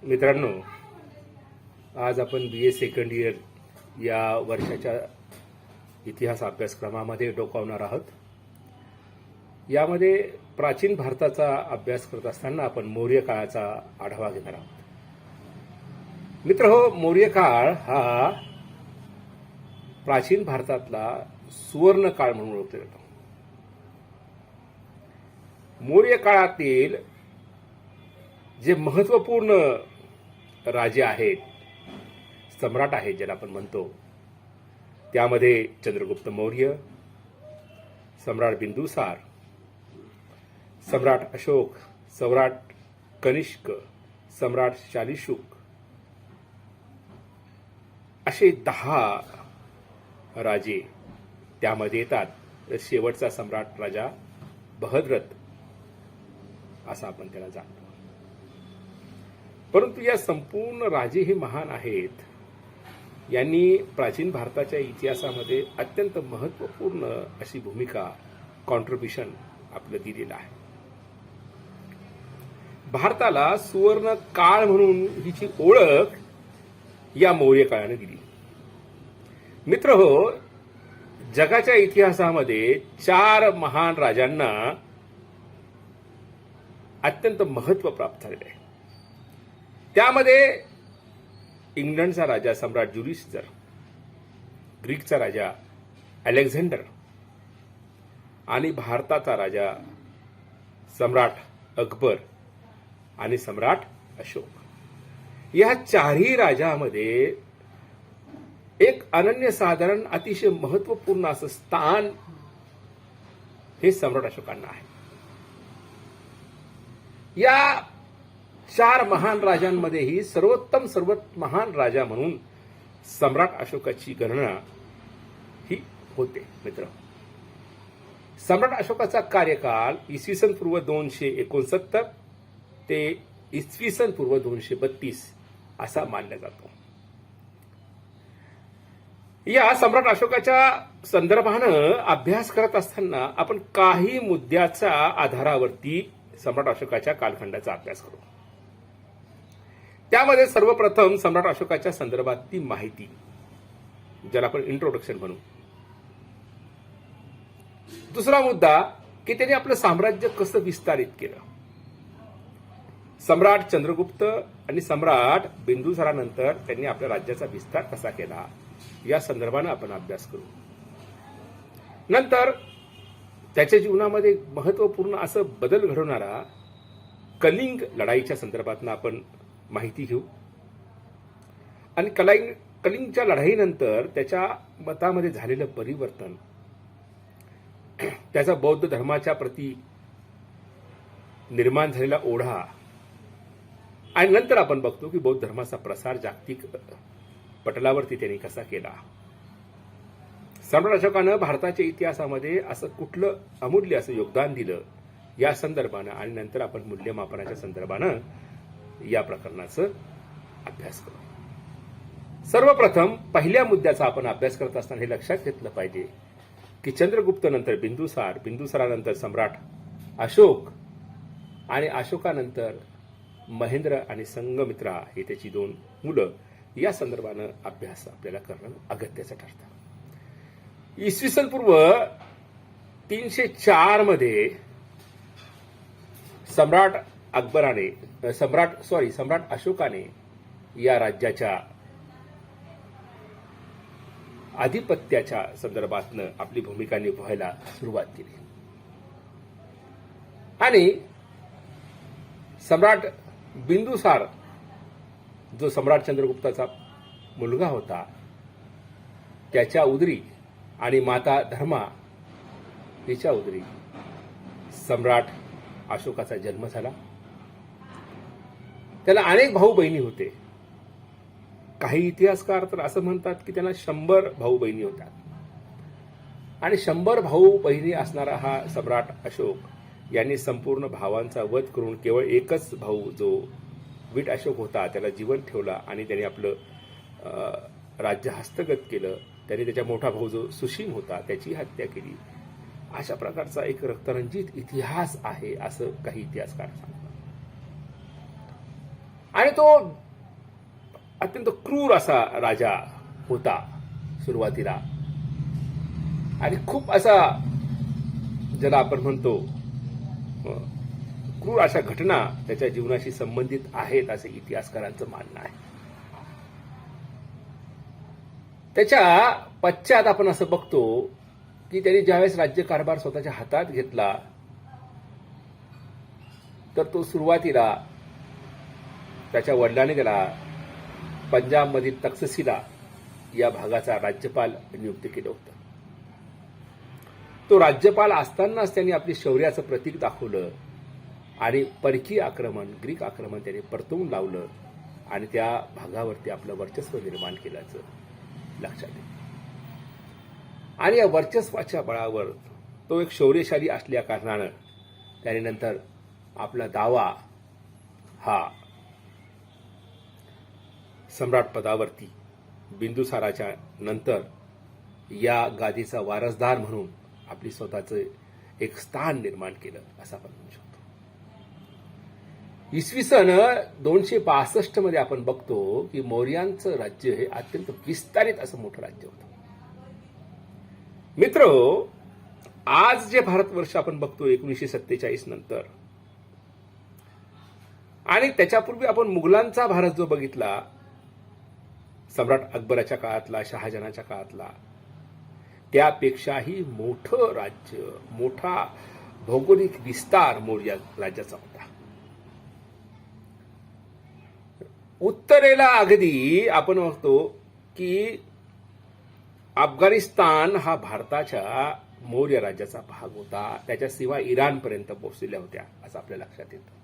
मित्रांनो, आज आपण BA सेकंड इयर या वर्षाच्या इतिहास अभ्यासक्रमामध्ये डोकावणार आहोत. यामध्ये प्राचीन भारताचा अभ्यास करत असताना आपण मौर्य काळाचा आढावा घेणार आहोत. मित्रहो, मौर्य काळ हा प्राचीन भारतातला सुवर्ण काळ म्हणून ओळखला जातो. मौर्य काळातील जे महत्वपूर्ण राजे आहेत, सम्राट आहेत ज्याला आपण म्हणतो, त्यामध्ये चंद्रगुप्त मौर्य, सम्राट बिंदुसार, सम्राट अशोक, सम्राट कनिष्क, सम्राट शालिशुक असे 10 राजे त्यामध्ये येतात. शेवटचा सम्राट राजा बहद्रथ असा आपण त्याला जाणतो. परंतु या संपूर्ण राजे हे महान आहेत. यांनी प्राचीन भारताच्या इतिहासामध्ये अत्यंत महत्वपूर्ण अशी भूमिका, कॉन्ट्रिब्युशन आपलं दिलेलं आहे. भारताला सुवर्ण काळ म्हणून हिची ओळख या मौर्य काळाने दिली. मित्रहो, जगाच्या इतिहासामध्ये 4 महान राजांना अत्यंत महत्व प्राप्त झालेलं आहे. त्यामध्ये इंग्लंडचा राजा सम्राट ज्युलियस सीझर, ग्रीकचा राजा अलेक्झांडर आणि भारताचा राजा सम्राट अकबर आणि सम्राट अशोक. या 4ही राजामध्ये एक अनन्यसाधारण, अतिशय महत्वपूर्ण असं स्थान हे सम्राट अशोकांना आहे. या 4 महान राजांमध्येही सर्वात महान राजा म्हणून सम्राट अशोकाची गणना ही होते. मित्र, सम्राट अशोकाचा कार्यकाल इसवी पूर्व 269 ते इसवी पूर्व 232 असा मानला जातो. या सम्राट अशोकाच्या संदर्भानं अभ्यास करत असताना आपण काही मुद्द्याच्या आधारावरती सम्राट अशोकाच्या कालखंडाचा अभ्यास करू. त्यामध्ये सर्वप्रथम सम्राट अशोकाच्या संदर्भातली माहिती, ज्याला आपण इंट्रोडक्शन म्हणू. दुसरा मुद्दा की त्याने आपलं साम्राज्य कसं विस्तारित केलं. सम्राट चंद्रगुप्त आणि सम्राट बिंदुसारानंतर त्यांनी आपल्या राज्याचा विस्तार कसा केला या संदर्भानं आपण अभ्यास करू. नंतर त्याच्या जीवनामध्ये महत्वपूर्ण असं बदल घडवणारा कलिंग लढाईच्या संदर्भातनं आपण माहिती घेऊ. आणि कलिंगच्या लढाईनंतर त्याच्या मतामध्ये झालेलं परिवर्तन, त्याचा बौद्ध धर्माच्या प्रती निर्माण झालेला ओढा, आणि नंतर आपण बघतो की बौद्ध धर्माचा प्रसार जागतिक पटलावरती त्यांनी कसा केला. सम्राट अशोकानं भारताच्या इतिहासामध्ये असं कुठलं अमूल्य असं योगदान दिलं या संदर्भानं, आणि नंतर आपण मूल्यमापनाच्या संदर्भानं या प्रकरणाचा अभ्यास करू. सर्वप्रथम पहिल्या मुद्द्याचा आपण अभ्यास करत असताना हे लक्षात घेतलं पाहिजे की चंद्रगुप्त नंतर बिंदुसार, बिंदुसारानंतर सम्राट अशोक आणि अशोकानंतर महेंद्र आणि संघमित्रा हे त्याची 2 मुलं, या संदर्भानं अभ्यास आपल्याला करणं अगत्याचं ठरतं. इसवी पूर्व 304 मध्ये सम्राट अशोकाने या राज्याच्या आधिपत्याच्या संदर्भातनं आपली भूमिका निभवायला सुरुवात केली. आणि सम्राट बिंदुसार, जो सम्राट चंद्रगुप्ताचा मुलगा होता, त्याच्या उदरी आणि माता धर्मा हिच्या उदरी सम्राट अशोकाचा जन्म झाला. त्याला अनेक भाऊ बहिणी होते. काही इतिहासकार तर असं म्हणतात की त्यांना 100 भाऊ बहिणी होत्या. आणि 100 भाऊ बहिणी असणारा हा सम्राट अशोक यांनी संपूर्ण भावांचा वध करून केवळ एकच भाऊ, जो वीट अशोक होता, त्याला जीवन ठेवला आणि त्याने आपलं राज्य हस्तगत केलं. त्याने त्याचा मोठा भाऊ जो सुशीम होता त्याची हत्या केली. अशा प्रकारचा एक रक्तरंजित इतिहास आहे असं काही इतिहासकार सांगतात. आणि तो अत्यंत क्रूर असा राजा होता सुरुवातीला, आणि खूप असा ज्याला आपण म्हणतो क्रूर अशा घटना त्याच्या जीवनाशी संबंधित आहेत असे इतिहासकारांचं मानणं आहे. त्याच्या पश्चात आपण असं बघतो की त्यांनी ज्यावेळेस राज्यकारभार स्वतःच्या हातात घेतला तर तो सुरुवातीला त्याच्या वडिलांनी त्याला पंजाबमधील तक्षशिला या भागाचा राज्यपाल नियुक्त केलं होतं. तो राज्यपाल असतानाच त्यांनी आपली शौर्याचं प्रतीक दाखवलं आणि परकीय आक्रमण, ग्रीक आक्रमण त्यांनी परतवून लावलं आणि त्या भागावरती आपलं वर्चस्व निर्माण केल्याचं लक्षात येतं. आणि या वर्चस्वाच्या बळावर तो एक शौर्यशाली असल्या कारणानं त्याने नंतर आपला दावा हा सम्राट पदावरती बिंदुसाराच्या नंतर या गादीचा वारसदार म्हणून आपली स्वतःचं एक स्थान निर्माण केलं असं आपण म्हणू शकतो. इसवी सन 262 मध्ये आपण बघतो की मौर्यांचं राज्य हे अत्यंत विस्तारित असं मोठं राज्य होतं. मित्र, आज जे भारतवर्ष आपण बघतो 1947 नंतर, आणि त्याच्यापूर्वी आपण मुघलांचा भारत जो बघितला, सम्राट अकबराच्या काळातला, शहाजहानाच्या काळातला, त्यापेक्षाही मोठं राज्य, मोठा भौगोलिक विस्तार मौर्य राज्याचा होता. उत्तरेला अगदी आपण बघतो की अफगाणिस्तान हा भारताच्या मौर्य राज्याचा भाग होता. त्याच्या शिवाय इराणपर्यंत पोहोचलेल्या होत्या असं आपल्या लक्षात येतं.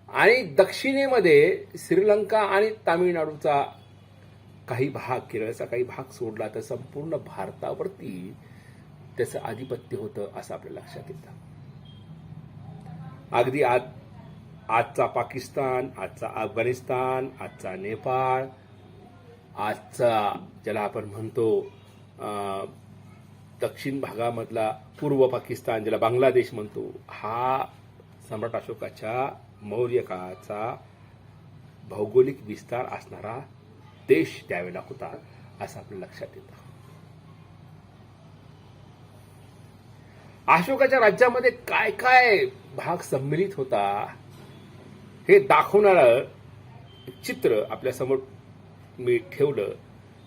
आणि दक्षिणेमध्ये श्रीलंका आणि तामिळनाडूचा काही भाग, केरळचा काही भाग सोडला तर संपूर्ण भारतावरती त्याचं आधिपत्य होतं असं आपल्या लक्षात येतं. अगदी आजचा पाकिस्तान, आजचा अफगाणिस्तान, आजचा नेपाळ, आजचा ज्याला आपण म्हणतो दक्षिण भागामधला पूर्व पाकिस्तान, ज्याला बांगलादेश म्हणतो, हा सम्राट अशोकाच्या मौर्य काळाचा भौगोलिक विस्तार असणारा देश त्यावेळेला होता असं आपल्या लक्षात येतं. अशोकाच्या राज्यामध्ये काय काय भाग सम्मिलित होता हे दाखवणारं चित्र आपल्यासमोर मी ठेवलं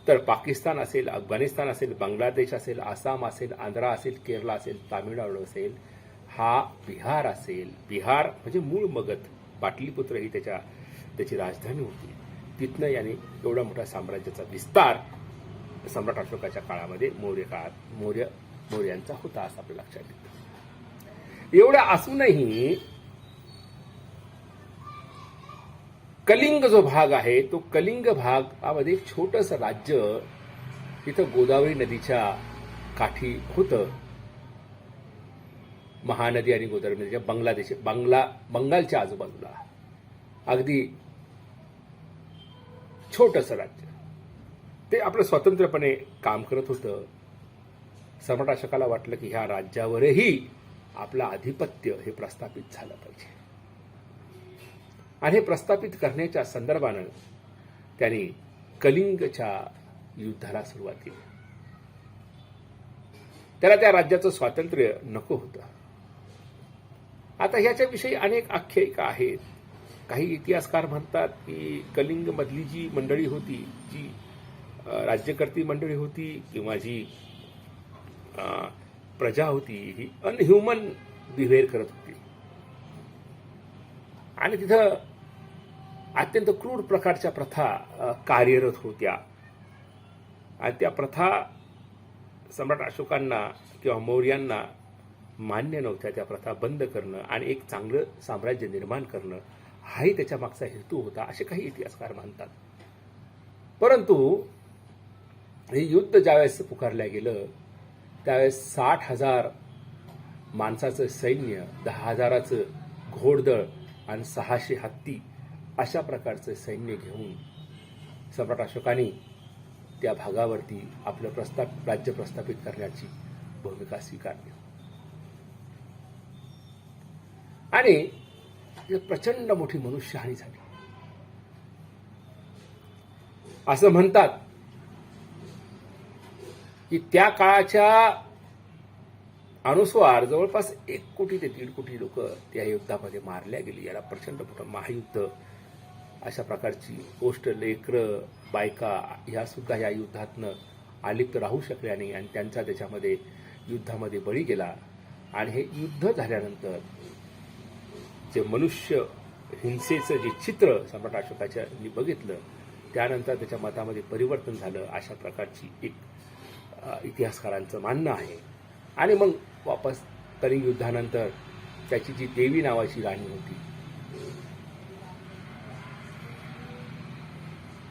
तर पाकिस्तान असेल, अफगाणिस्तान असेल, बांगलादेश असेल, आसाम असेल, आंध्रा असेल, केरळ असेल, तामिळनाडू असेल, हा बिहार असेल. बिहार म्हणजे मूळ मगध, पाटलीपुत्र ही त्याची राजधानी होती. तिथनं याने एवढा मोठा साम्राज्याचा विस्तार सम्राट अशोकाच्या काळामध्ये मौर्यांचा होता असं आपल्या लक्षात येतं. एवढं असूनही कलिंग जो भाग आहे तो कलिंग भागामध्ये एक छोटंसं राज्य तिथं गोदावरी नदीच्या काठी होतं. महानदी आणि गोदावरी नदीच्या बंगालच्या आजूबाजूला अगदी छोटंसं राज्य ते आपलं स्वतंत्रपणे काम करत होतं. सम्राट अशोकाला वाटलं की ह्या राज्यावरही आपलं आधिपत्य हे प्रस्थापित झालं पाहिजे आणि हे प्रस्थापित करण्याच्या संदर्भानं त्यांनी कलिंगच्या युद्धाला सुरुवात केली. त्याला त्या राज्याचं स्वातंत्र्य नको होतं. आता ह्याच्याविषयी अनेक आख्यायिका आहेत. काही इतिहासकार म्हणतात की कलिंग मधली जी मंडळी होती, जी राज्यकर्ती मंडळी होती किंवा जी प्रजा होती, ही अनह्युमन बिहेवियर करत होती आणि तिथं अत्यंत क्रूर प्रकारच्या प्रथा कार्यरत होत्या आणि त्या प्रथा सम्राट अशोकांना किंवा मौर्यांना मान्य नव्हत्या. त्या प्रथा बंद करणं आणि एक चांगलं साम्राज्य निर्माण करणं हाही त्याच्या मागचा हेतू होता असे काही इतिहासकार मानतात. परंतु हे युद्ध ज्यावेळेस पुकारलं गेलं त्यावेळेस 60,000 माणसाचं सैन्य, 10,000चं घोडदळ आणि 600 हत्ती अशा प्रकारचं सैन्य घेऊन सम्राट अशोकाने त्या भागावरती आपलं राज्य प्रस्थापित करण्याची भूमिका स्वीकारली. आणि प्रचंड मोठी मनुष्यहानी झाली. असं म्हणतात की त्या काळाच्या अनुसार जवळपास 1 कोटी ते 1.5 कोटी लोक त्या युद्धामध्ये मारल्या गेली. याला प्रचंड मोठं महायुद्ध अशा प्रकारची गोष्ट. लेकरं बायका ह्या सुद्धा या युद्धातनं आलिप्त राहू शकल्या नाही आणि त्यांचा त्याच्यामध्ये युद्धामध्ये बळी गेला. आणि हे युद्ध झाल्यानंतर जे मनुष्य हिंसेचं जे चित्र सम्राट अशोकाच्या बघितलं त्यानंतर त्याच्या मतामध्ये परिवर्तन झालं अशा प्रकारची एक इतिहासकारांचं म्हणणं आहे. आणि मग वापस कलिंग युद्धानंतर त्याची जी देवी नावाची राणी होती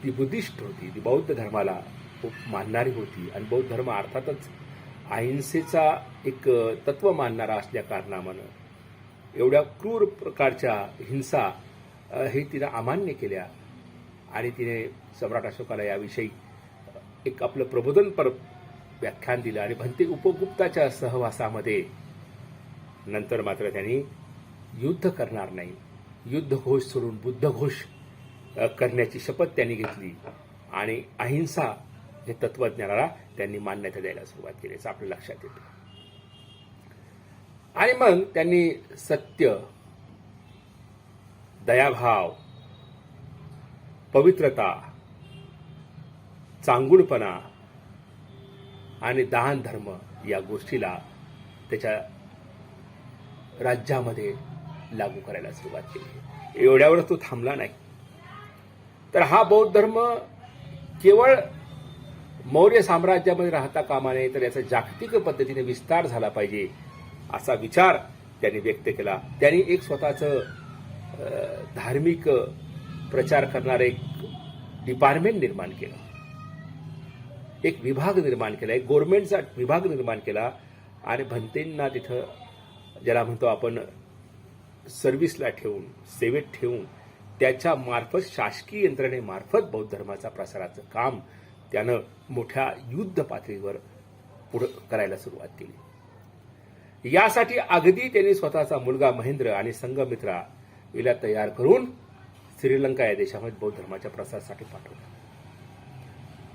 ती बुद्धिस्ट होती, ती बौद्ध धर्माला खूप मानणारी होती आणि बौद्ध धर्म अर्थातच अहिंसेचा एक तत्व मानणारा असल्या कारणामुळे एवढ्या क्रूर प्रकारच्या हिंसा हे तिनं अमान्य केल्या आणि तिने सम्राट अशोकाला याविषयी एक आपलं प्रबोधनपर व्याख्यान दिलं. आणि भंते उपगुप्ताच्या सहवासामध्ये नंतर मात्र त्यांनी युद्ध करणार नाही, युद्धघोष सोडून बुद्धघोष करण्याची शपथ त्यांनी घेतली आणि अहिंसा हे तत्वज्ञानाला त्यांनी मान्यता द्यायला सुरुवात केली असं आपल्या लक्षात येतं. आणि मग त्यांनी सत्य, दयाभाव, पवित्रता, चांगुलपणा आणि दान धर्म या गोष्टीला त्याच्या राज्यामध्ये लागू करायला सुरुवात केली. एवढ्यावर तो थांबला नाही. तर हा बौद्ध धर्म केवळ मौर्य साम्राज्यामध्ये राहता कामा नये तर याचा जागतिक पद्धतीने विस्तार झाला पाहिजे असा विचार त्यांनी व्यक्त केला. त्यांनी एक स्वतःचं धार्मिक प्रचार करणारं एक डिपार्टमेंट निर्माण केलं, एक विभाग निर्माण केला, एक गव्हर्नमेंटचा विभाग निर्माण केला आणि भंतेंना तिथं ज्याला म्हणतो आपण सर्व्हिसला ठेवून, सेवेत ठेवून त्याच्या मार्फत शासकीय यंत्रणेमार्फत बौद्ध धर्माचा प्रसाराचं काम त्यानं मोठ्या युद्ध पातळीवर पुढे करायला सुरुवात केली. यासाठी अगदी त्यांनी स्वतःचा मुलगा महेंद्र आणि संघमित्रा याला तयार करून श्रीलंका या देशामध्ये बौद्ध धर्माच्या प्रसारासाठी पाठवलं.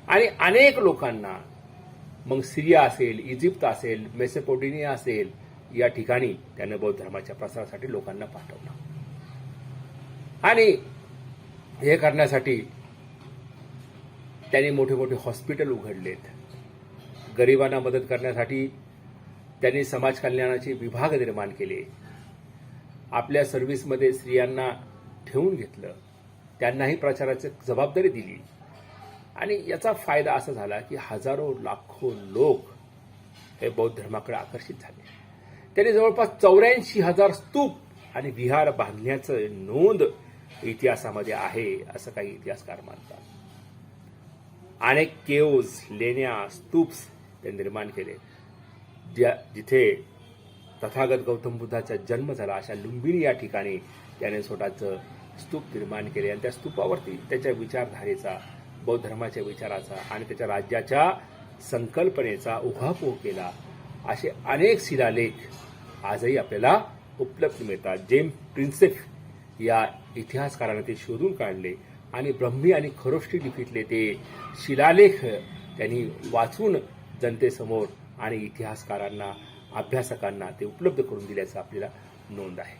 आणि अनेक लोकांना मग सिरिया असेल, इजिप्त असेल, मेसोपोटेमिया असेल या ठिकाणी त्यानं बौद्ध धर्माच्या प्रसारासाठी लोकांना पाठवलं. आणि हे करण्यासाठी त्यांनी मोठे मोठे हॉस्पिटल उघडलेत. गरिबांना मदत करण्यासाठी त्यांनी समाज कल्याणाचे विभाग निर्माण केले. आपल्या सर्व्हिसमध्ये स्त्रियांना ठेवून घेतलं, त्यांनाही प्रचाराची जबाबदारी दिली. आणि याचा फायदा असा झाला की हजारो लाखो लोक हे बौद्ध धर्माकडे आकर्षित झाले. त्यांनी जवळपास 84,000 स्तूप आणि विहार बांधण्याचं नोंद इतिहासामध्ये आहे असं काही इतिहासकार मानतात. अनेक केव्ज, लेण्या, स्तूप्स त्यांनी निर्माण केले. जिथे तथागत गौतम बुद्धाचा जन्म झाला अशा लुंबिनी या ठिकाणी त्याने स्वतःचं स्तूप निर्माण केले आणि त्या स्तूपावरती त्याच्या विचारधारेचा, बौद्ध धर्माच्या विचाराचा आणि त्याच्या राज्याच्या संकल्पनेचा उहापोह केला. असे अनेक शिलालेख आजही आपल्याला उपलब्ध मिळतात. जेम्स प्रिन्सेप या इतिहासकाराने ते शोधून काढले आणि ब्रह्मी आणि खरोष्टी लिपीतले ते शिलालेख त्यांनी वाचून जनतेसमोर आणि इतिहासकारांना, अभ्यासकांना ते उपलब्ध करून दिल्याचं आपल्याला नोंद आहे.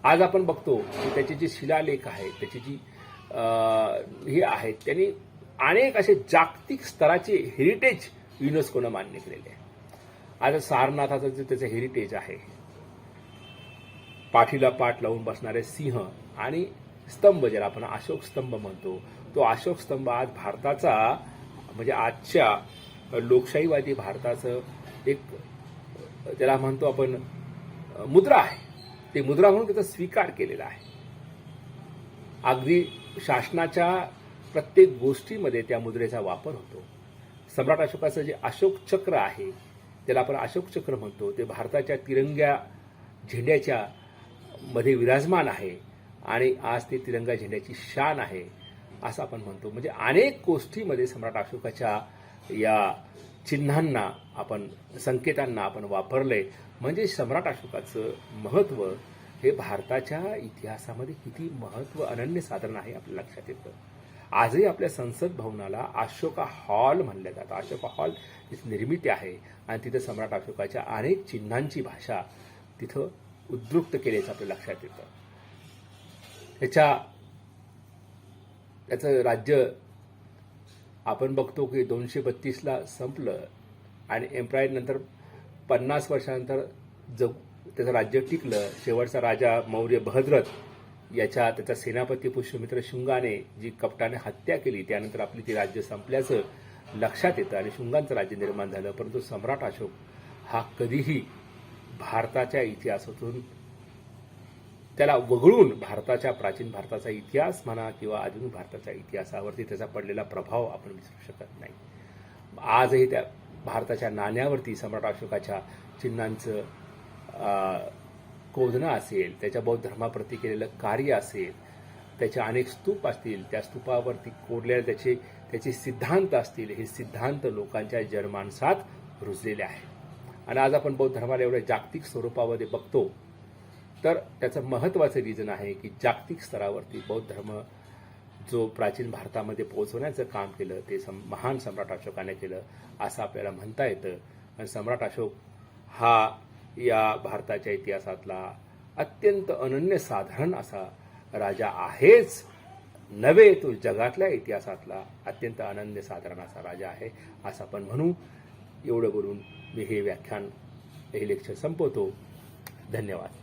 आज आपण बघतो की त्याचे जे शिलालेख आहेत, त्याची जी हे आहेत, त्यांनी अनेक असे जागतिक स्तराचे हेरिटेज युनेस्कोनं मान्य केलेले आहे. आज सारनाथाचं जे त्याचं हेरिटेज आहे, पाठीला पाठ लावून बसणारे सिंह आणि स्तंभ ज्याला आपण अशोक स्तंभ म्हणतो, तो अशोक स्तंभ आज भारताचा म्हणजे आजच्या लोकशाहीवादी भारताचं एक त्याला म्हणतो आपण मुद्रा आहे. ते मुद्रा म्हणून त्याचा स्वीकार केलेला आहे. अगदी शासनाच्या प्रत्येक गोष्टीमध्ये त्या मुद्रेचा वापर होतो. सम्राट अशोकाचं जे अशोक चक्र आहे त्याला आपण अशोक चक्र म्हणतो, ते भारताच्या तिरंग्या झेंड्याच्या मध्ये विराजमान आहे आणि आज ते तिरंगा झेंड्याची शान आहे असं आपण म्हणतो. म्हणजे अनेक गोष्टीमध्ये सम्राट अशोकाच्या या चिन्हांना आपण, संकेतांना आपण वापरले. म्हणजे सम्राट अशोकाचं महत्त्व हे भारताच्या इतिहासामध्ये किती महत्व अनन्य साधारण आहे आपल्या लक्षात येतं. आजही आपल्या संसद भवनाला अशोका हॉल म्हणलं जातं. अशोका हॉल तिथे निर्मिती आहे आणि तिथं सम्राट अशोकाच्या अनेक चिन्हांची भाषा तिथं उद्रुक्त केल्याचं आपल्या लक्षात येतं. त्याचं राज्य आपण बघतो की 232ला संपलं आणि एम्पायर नंतर 50 वर्षानंतर त्याचं राज्य टिकलं. शेवटचा राजा मौर्य भद्रथ त्याचा सेनापती पुष्यमित्र शुंगाने जी कपटाने हत्या केली त्यानंतर आपली ती राज्य संपल्याचं लक्षात येतं आणि शुंगांचं राज्य निर्माण झालं. परंतु सम्राट अशोक हा कधीही भारताच्या इतिहासातून त्याला वगळून प्राचीन भारताचा इतिहास म्हणा किंवा आधुनिक भारताच्या इतिहासावरती त्याचा पडलेला प्रभाव आपण विसरू शकत नाही. आजही त्या भारताच्या नाण्यावरती सम्राट अशोकाच्या चिन्हांचं कोधणं असेल, त्याच्या बौद्ध धर्माप्रती केलेलं कार्य असेल, त्याचे अनेक स्तूप असतील, त्या स्तूपावरती कोरलेले त्याचे सिद्धांत असतील, हे सिद्धांत लोकांच्या जनमानसात रुजलेले आहेत. आणि आज आपण बौद्ध धर्माला एवढ्या जागतिक स्वरूपामध्ये बघतो तर त्याचं महत्त्वाचं रिझन आहे की जागतिक स्तरावरती बौद्ध धर्म जो प्राचीन भारतामध्ये पोहोचवण्याचं काम केलं ते महान सम्राट अशोकाने केलं असं आपल्याला म्हणता येतं. आणि सम्राट अशोक हा या भारताच्या इतिहासातला अत्यंत अनन्यसाधारण असा राजा आहेच नव्हे, तो जगातल्या इतिहासातला अत्यंत अनन्यसाधारण असा राजा आहे असं आपण म्हणू. एवढं बोलून मी हे लेक्चर संपवतो. धन्यवाद.